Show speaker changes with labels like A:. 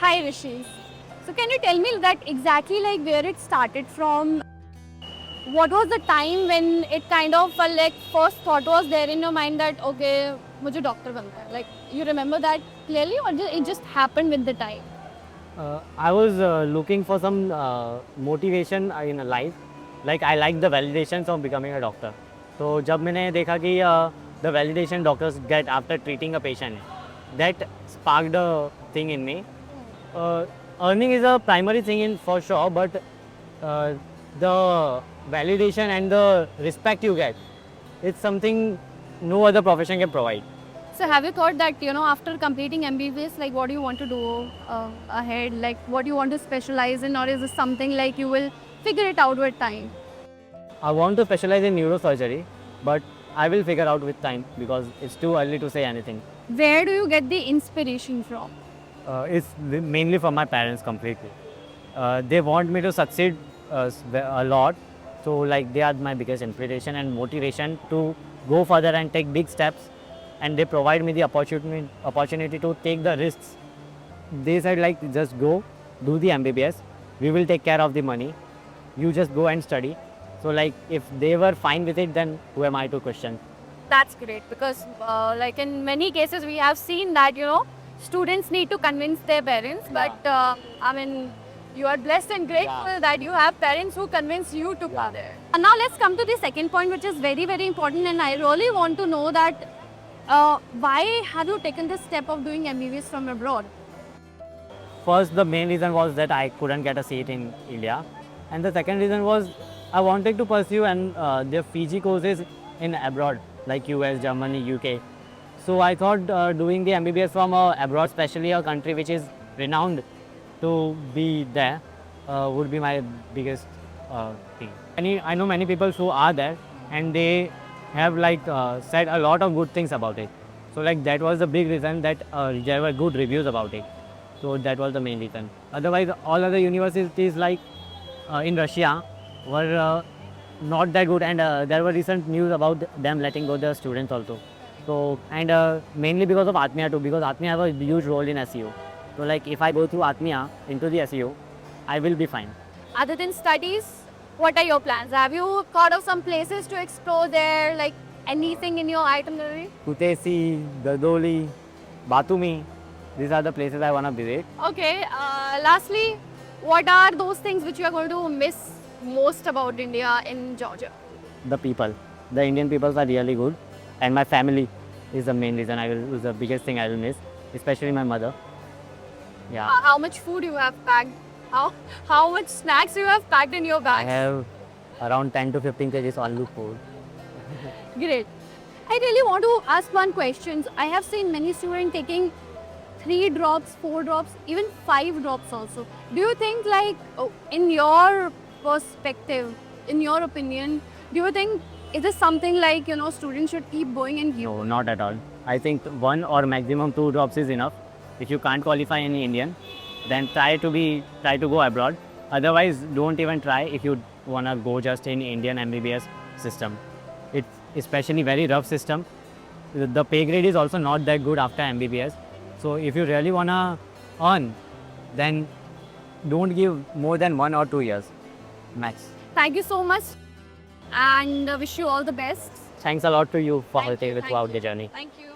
A: Hi Rishi. So can you tell me that exactly like where it started from? What was the time when it kind of felt like first thought was there in your mind that okay, मुझे doctor बनना है? Like you remember that clearly or it just happened with the time?
B: I was looking for some motivation in life. Like I like the validations of becoming a doctor. So जब मैंने देखा कि the validation doctors get after treating a patient, that sparked a thing in me. Earning is a primary thing in for sure, but the validation and the respect you get, it's something no other profession can provide.
A: So have you thought that after completing MBBS, like what do you want to do ahead? Like what do you want to specialize in, or is this something like you will figure it out with time?
B: I want to specialize in neurosurgery, but I will figure out with time because it's too early to say anything.
A: Where do you get the inspiration from?
B: It's mainly from my parents completely. They want me to succeed a lot, so like they are my biggest inspiration and motivation to go further and take big steps, and they provide me the opportunity to take the risks. They said like just go, do the MBBS, we will take care of the money, you just go and study. So like if they were fine with it, then who am I to question?
A: That's great because like in many cases we have seen that students need to convince their parents, but I mean you are blessed and grateful that you have parents who convince you to come there. And now let's come to the second point, which is very very important, and I really want to know that why have you taken the step of doing MBBS from abroad?
B: First, the main reason was that I couldn't get a seat in India, and the second reason was I wanted to pursue their PG courses in abroad, like US, Germany, UK. So I thought doing the MBBS from abroad, especially a country which is renowned to be there, would be my biggest thing. I know many people who are there, and they have like said a lot of good things about it. So like that was the big reason that there were good reviews about it. So that was the main reason. Otherwise, all other universities like in Russia were not that good, and there were recent news about them letting go their students also. So and mainly because of Atmiya too, because Atmiya have a huge role in SEO. So like if I go through Atmiya into the SEO, I will be fine.
A: Other than studies, what are your plans? Have you thought of some places to explore there, like anything in your itinerary?
B: Kutesi, Dadoli, Batumi, these are the places I want to visit.
A: Okay, lastly, what are those things which you are going to miss most about India in Georgia?
B: The people, the Indian people are really good, and my family is the main reason is the biggest thing I will miss, especially my mother. Yeah.
A: How much food you have packed? How much snacks you have packed in your
B: I
A: bag?
B: have around 10 to 15 kgs aloo food.
A: Great. I really want to ask one question. I have seen many students taking 3 drops, 4 drops, even 5 drops also. Do you think like in your perspective, in your opinion, do you think is this something like students should keep going and
B: No, not at all. I think 1 or maximum 2 drops is enough. If you can't qualify in Indian, then try to go abroad. Otherwise, don't even try if you wanna go just in Indian MBBS system. It's especially very rough system. The pay grade is also not that good after MBBS. So if you really wanna earn, then don't give more than 1 or 2 years max.
A: Thank you so much and wish you all the best.
B: Thanks a lot to you for
A: Thank you,
B: helping
A: thank
B: throughout
A: you.
B: the journey.
A: Thank you.